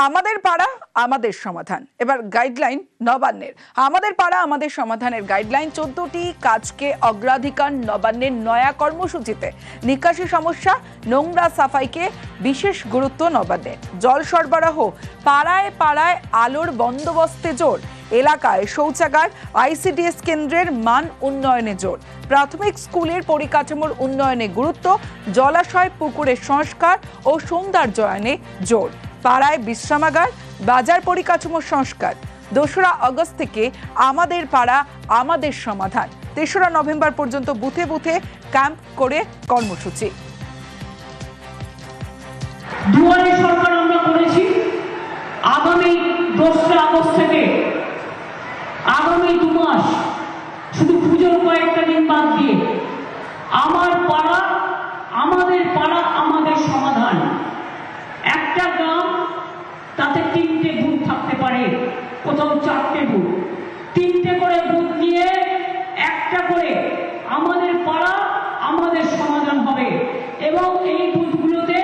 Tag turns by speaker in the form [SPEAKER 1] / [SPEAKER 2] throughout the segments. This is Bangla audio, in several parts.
[SPEAKER 1] আমাদের পাড়া আমাদের সমাধান। এবার গাইডলাইন নবান্নের। আমাদের পাড়া আমাদের সমাধানের গাইডলাইন 14টি কাজকে অগ্রাধিকার নবান্নের নয়া কর্মসূচিতে। নিকাশি সমস্যা, নোংরা সাফাইকে বিশেষ গুরুত্ব নবান্নের। জল সরবরাহ, পাড়ায় পাড়ায় আলোর বন্দোবস্তে জোর। এলাকায় শৌচাগার, আইসিডিএস কেন্দ্রের মান উন্নয়নে জোর। প্রাথমিক স্কুলের পরিকাঠামোর উন্নয়নে গুরুত্ব। জলাশয়, পুকুরের সংস্কার ও সৌন্দর্যায়নে জোর। পাড়ায় বিশ্রামাগার, বাজার পরিকাঠামোর সংস্কার। 2রা আগস্ট থেকে আমাদের পাড়া আমাদের সমাধান। 3রা নভেম্বর পর্যন্ত বুথে বুথে ক্যাম্প করে কর্মসূচি।
[SPEAKER 2] দুয়ারে সরকার আমরা করেছি। আগামী 2রা আগস্ট থেকে আগামী 2 মাস, শুধু পুজোর কয়েকটা দিন বাদ দিয়ে, আমার পাড়া আমাদের পাড়া আমাদের সমাধান। একটা গ্রাম, তাতে 3টে বুথ থাকতে পারে, কোথাও 4টে বুথ। 3টে করে বুথ নিয়ে একটা করে আমাদের পাড়া আমাদের সমাধান হবে এবং এই বুথগুলোতে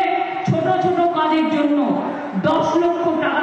[SPEAKER 2] ছোট ছোট কাজের জন্য 10 লক্ষ টাকা